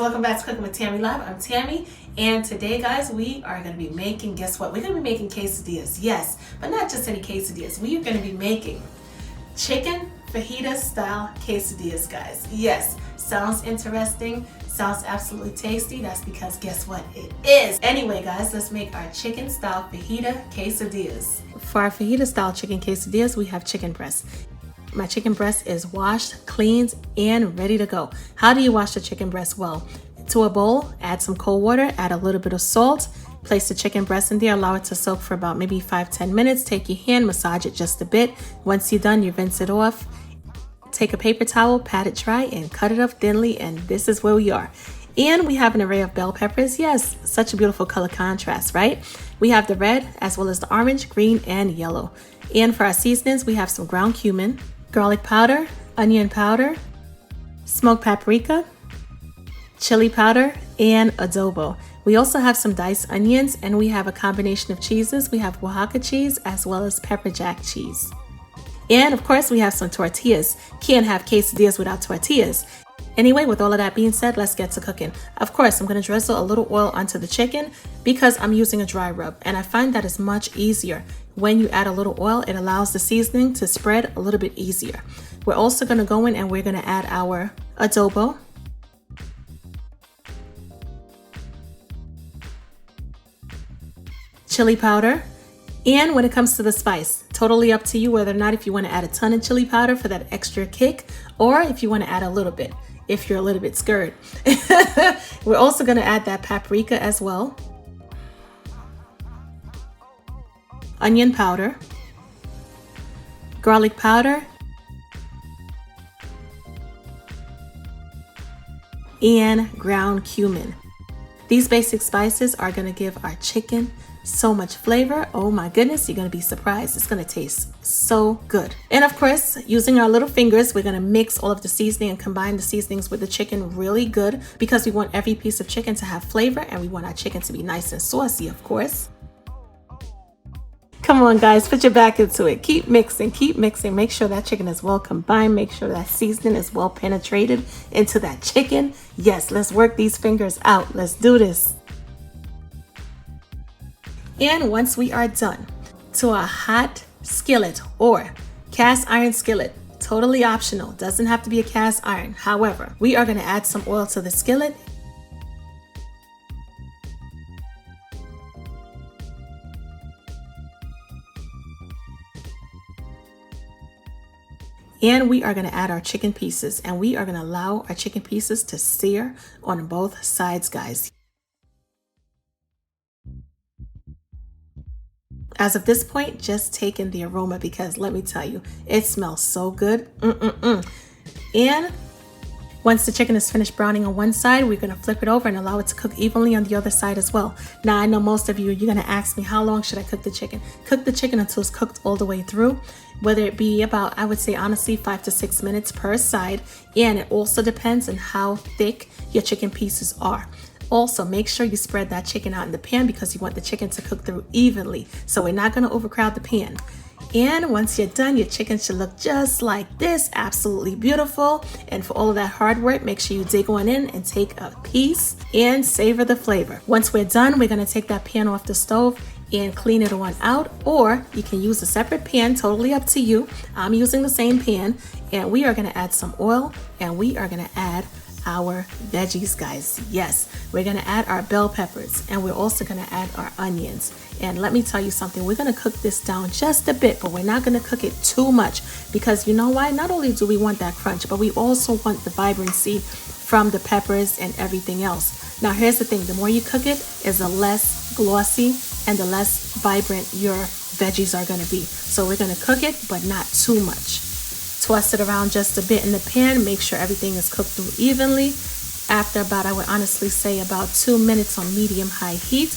welcome back to Cooking with Tammy Live. I'm Tammy, and today, guys, we are going to be making, guess what? We're going to be making quesadillas, yes, but not just any quesadillas. We are going to be making chicken fajita style quesadillas, guys. Yes, sounds interesting, sounds absolutely tasty. That's because guess what? It is. Anyway, guys, let's make our chicken style fajita quesadillas. For our fajita style chicken quesadillas, we have chicken breast. My chicken breast is washed, cleaned, and ready to go. How do you wash the chicken breast? Well, to a bowl, add some cold water, add a little bit of salt, place the chicken breast in there, allow it to soak for about maybe 5-10 minutes. Take your hand, massage it just a bit. Once you're done, you rinse it off. Take a paper towel, pat it dry, and cut it up thinly, and this is where we are. And we have an array of bell peppers. Yes, such a beautiful color contrast, right? We have the red as well as the orange, green, and yellow. And for our seasonings, we have some ground cumin, garlic powder, onion powder, smoked paprika, chili powder, and adobo. We also have some diced onions, and we have a combination of cheeses. We have Oaxaca cheese as well as pepper jack cheese. And of course, we have some tortillas. Can't have quesadillas without tortillas. Anyway, with all of that being said, let's get to cooking. Of course, I'm going to drizzle a little oil onto the chicken because I'm using a dry rub, and I find that is much easier. When you add a little oil, it allows the seasoning to spread a little bit easier. We're also going to go in and we're going to add our adobo, chili powder, and when it comes to the spice, totally up to you whether or not if you want to add a ton of chili powder for that extra kick, or if you want to add a little bit, if you're a little bit scared. We're also going to add that paprika as well, onion powder, garlic powder, and ground cumin. These basic spices are going to give our chicken so much flavor. Oh my goodness, you're going to be surprised. It's going to taste so good. And of course, using our little fingers, we're going to mix all of the seasoning and combine the seasonings with the chicken really good because we want every piece of chicken to have flavor and we want our chicken to be nice and saucy, of course. Come on, guys, put your back into it. Keep mixing, keep mixing. Make sure that chicken is well combined. Make sure that seasoning is well penetrated into that chicken. Yes, let's work these fingers out. Let's do this. And once we are done, to a hot skillet or cast iron skillet, totally optional, doesn't have to be a cast iron. However, we are going to add some oil to the skillet. And we are going to add our chicken pieces, and we are going to allow our chicken pieces to sear on both sides, guys. As of this point, just take in the aroma because let me tell you, it smells so good. And once the chicken is finished browning on one side, we're going to flip it over and allow it to cook evenly on the other side as well. Now, I know most of you, you're going to ask me, how long should I cook the chicken? Cook the chicken until it's cooked all the way through, whether it be about, I would say honestly, 5 to 6 minutes per side. And it also depends on how thick your chicken pieces are. Also, make sure you spread that chicken out in the pan because you want the chicken to cook through evenly. So we're not going to overcrowd the pan. And once you're done, your chicken should look just like this, absolutely beautiful. And for all of that hard work, make sure you dig on in and take a piece and savor the flavor. Once we're done, we're going to take that pan off the stove and clean it on out, or you can use a separate pan, totally up to you. I'm using the same pan, and we are going to add some oil, and we are going to add our veggies, guys. Yes, we're going to add our bell peppers, and we're also going to add our onions. And let me tell you something, we're going to cook this down just a bit, but we're not going to cook it too much because you know why? Not only do we want that crunch, but we also want the vibrancy from the peppers and everything else. Now, here's the thing, the more you cook it, is the less glossy and the less vibrant your veggies are going to be. So we're going to cook it, but not too much. Toss it around just a bit in the pan. Make sure everything is cooked through evenly. After about, I would honestly say about 2 minutes on medium-high heat.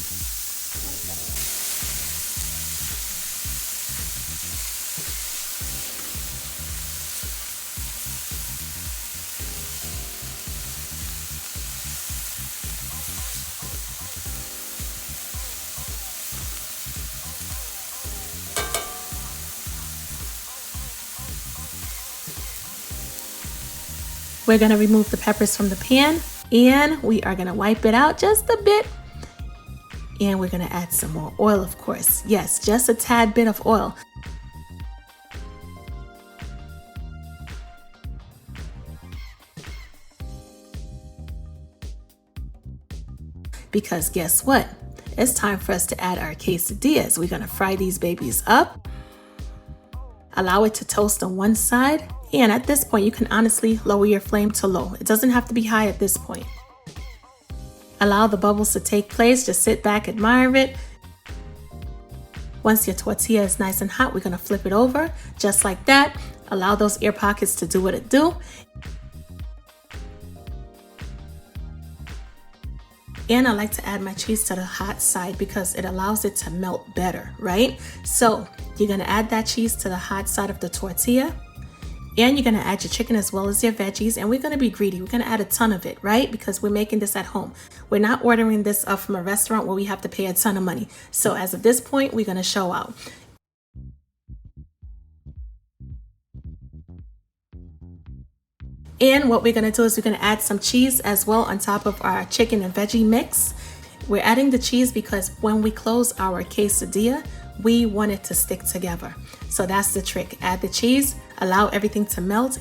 We're going to remove the peppers from the pan And we are gonna wipe it out just a bit. And we're gonna add some more oil, of course. Yes, just a tad bit of oil. Because guess what? It's time for us to add our quesadillas. We're gonna fry these babies up. Allow it to toast on one side. And at this point, you can honestly lower your flame to low. It doesn't have to be high at this point. Allow the bubbles to take place. Just sit back, admire it. Once your tortilla is nice and hot, we're gonna flip it over just like that. Allow those air pockets to do what it do. And I like to add my cheese to the hot side because it allows it to melt better, right? So you're gonna add that cheese to the hot side of the tortilla, and you're gonna add your chicken as well as your veggies, and we're gonna be greedy. We're gonna add a ton of it, right? Because we're making this at home. We're not ordering this up from a restaurant where we have to pay a ton of money. So as of this point, we're gonna show out. And what we're gonna do is we're gonna add some cheese as well on top of our chicken and veggie mix. We're adding the cheese because when we close our quesadilla, we want it to stick together. So that's the trick. Add the cheese, allow everything to melt.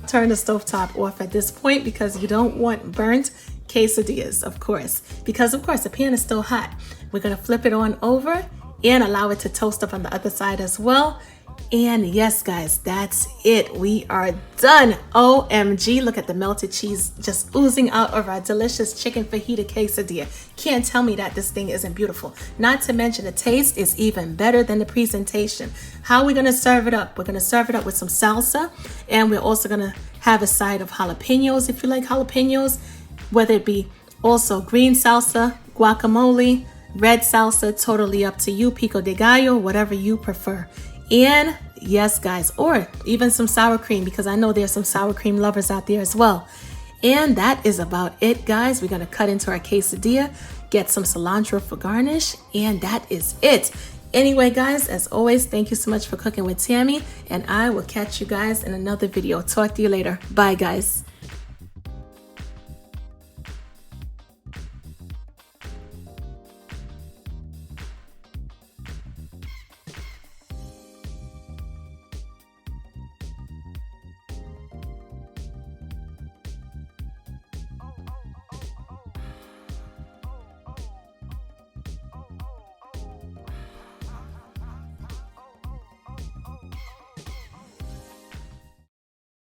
Turn the stovetop off at this point because you don't want burnt quesadillas, of course. Because of course the pan is still hot. We're gonna flip it on over and allow it to toast up on the other side as well. And yes, guys, that's it. We are done. OMG, look at the melted cheese just oozing out of our delicious chicken fajita quesadilla. Can't tell me that this thing isn't beautiful. Not to mention the taste is even better than the presentation. How are we gonna serve it up? We're gonna serve it up with some salsa, and we're also gonna have a side of jalapenos if you like jalapenos, whether it be also green salsa, guacamole, red salsa, totally up to you, pico de gallo, whatever you prefer. And yes, guys, or even some sour cream, because I know there's some sour cream lovers out there as well. And that is about it, guys. We're gonna cut into our quesadilla, get some cilantro for garnish, and that is it. Anyway, guys, as always, thank you so much for cooking with Tammy, and I will catch you guys in another video. Talk to you later. Bye, guys.